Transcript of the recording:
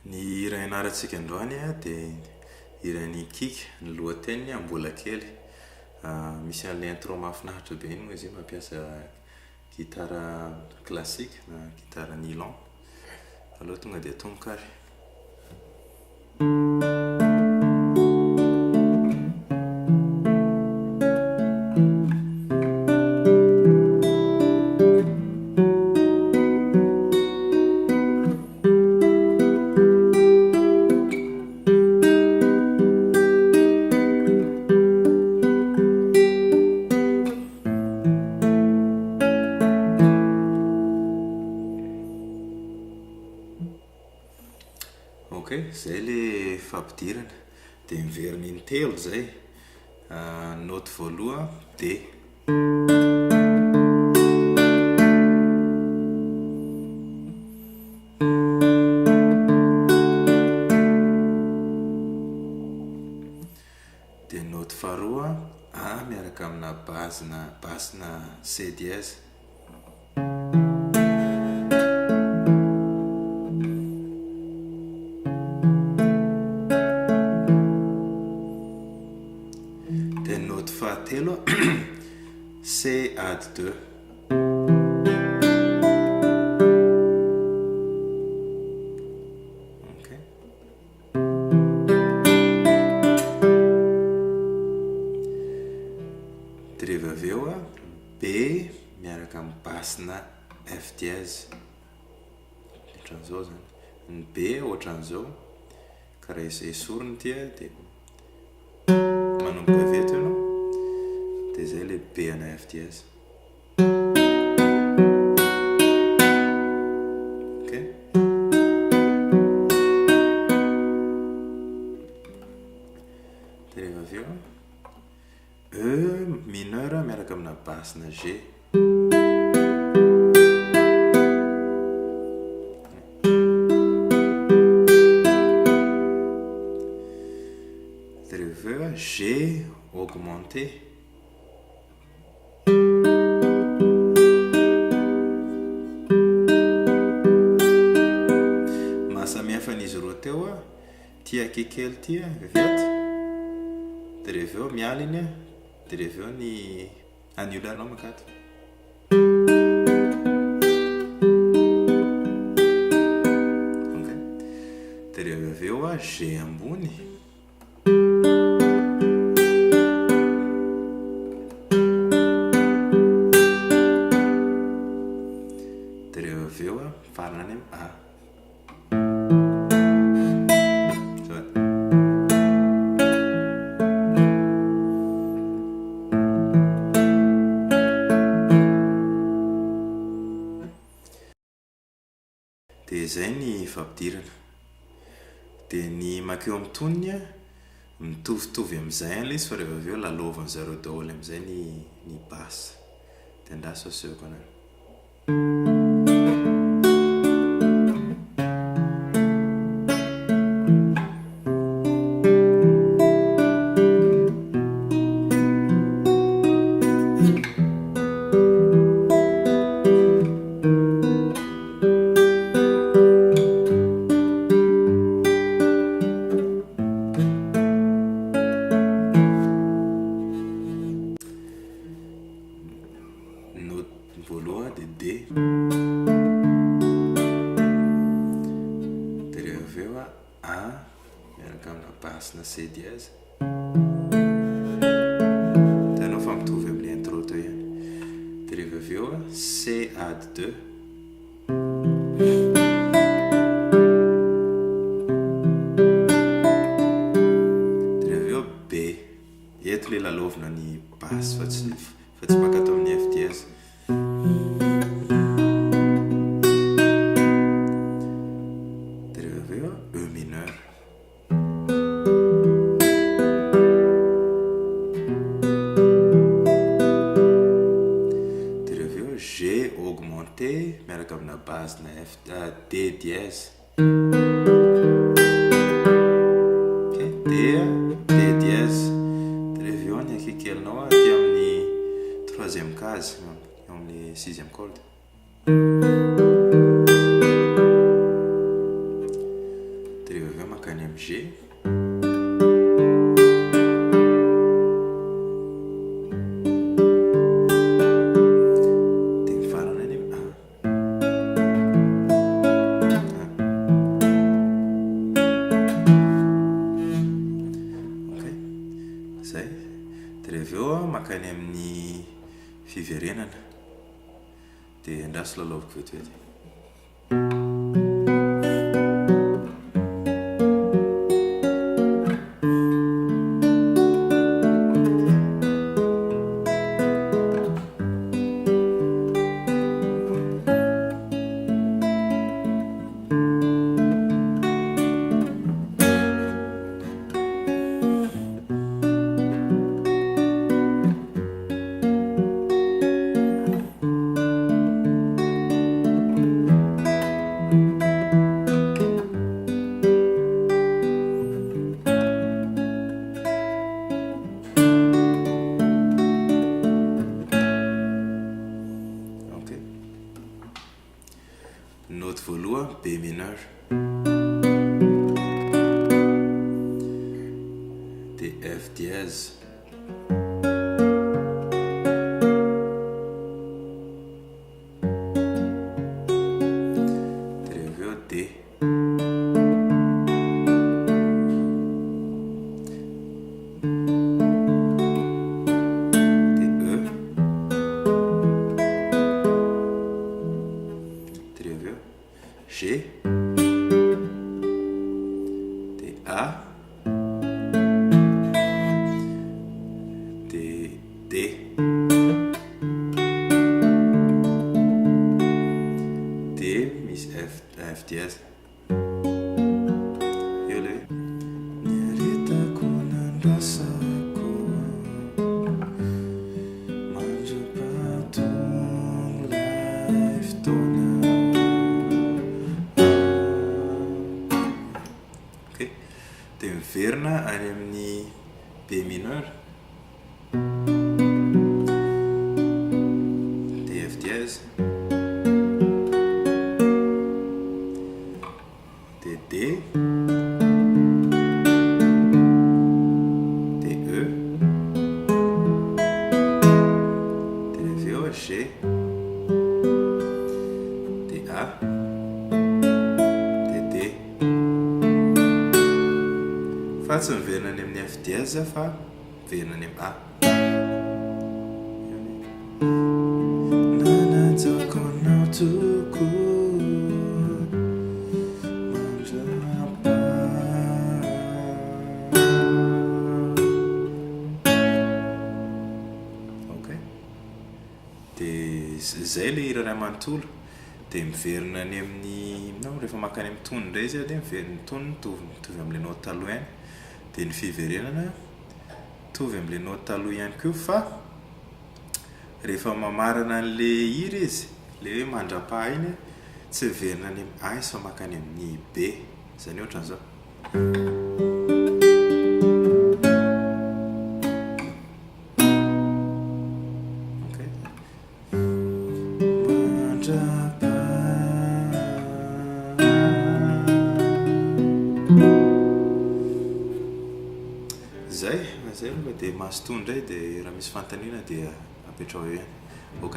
Ny hira ianarantsika androany dia hiran'ny kick ny lohateny ambola kely. Misy an'ilay intro mahafinaritra be iny moa izy mampiasa gitara classique na gitara nylon. Aloha tonga dia tononkary. Zay le fampidirana dia miverina intelo zay. Note voaloha D, dia note faharoa A miaraka amina basina C dièse. Fahatelo C add 2. Okay. Dia rehefa avy eo B miaraka amin'ny basina F dièse. Ohatran'izao zany. Ny B ohatran'izao ka raha izay soriny dia manomboka avy eto ianao dia zay le B ana F dièse. Okay. Dia rehefa avy eo E mineur miaraka amina basina G. Dia rehefa eo G augmenté. Mahasamihafan'izy roa teo ty akekely ty vety. Dia rehefa eo miala iny dia rehefa eo ny annulaire makato. Okay. Dia rehefa avy eo G ambony. Dia rehefa avy eo farany A. Dia zay ny fampidirana. Dia ny makeo amin'ny toniny mitovitovy amin'izay ilay izy fa rehefa avy eo lalaovany zareo daholo amin'izay ny basse. Dia andraso asehoko anareo. Voaloha dia D. Dia rehefa avy eo A miaraka amina basina C dièse. Dia anao fa mitovy amin'ilay intro teo ihany. Dia rehefa avy eo C add 2. Dia rehefa avy eo B. Eto ilay lalaovina ny basse fa tsy makato amin'ny F dièse. E mineur. Dia rehefa eo G augmenté miaraka amina basina D dièse. Okay. D dièse. Dia rehefa eo ny akekelinao aty amin'ny troisième case, eo amin'ny sixième corde. amin'ny G. Dia mifarana any amin'ny A. Ok. Zay. Dia rehefa eo makany amin'ny fiverenana. Dia andraso lalaoviko vetivety. Note voaloha B mineur. Dia F dièse. Dia rehefa eo D. G, D, A, D, D, D, misy F dièse. Eo ilay niaritako nandrasako mandra-pahaton'ilay fotoana. Dia miverina any amin'ny B mineur. Dia F dièse. Dia D. Dia E. Dia rehefa eo G. Dia A. Fa tsy miverina any amin'ny F dièse fa miverina any amin'ny A. Nanajako anao tokoa mandrapa. Ok. Dia zay ilay hira iray manontolo. Dia miverina any amin'ny rehefa makany amin'ny tony indray izy dia miverina tony mitovy amin'ilay note taloha ihany. Dia ny fiverenana mitovy amin'ilay note taloha ihany koa fa rehefa mamarana an'ilay hira izy, ilay hoe mandrapa iny tsy miverina any amin'ny A izy fa makany amin'ny B. Izany ohatran'izao. Ok. Mandrapa. Zay aloha dia mahazo tony indray dia raha misy fanontaniana dia apetrao eo ihany. Ok.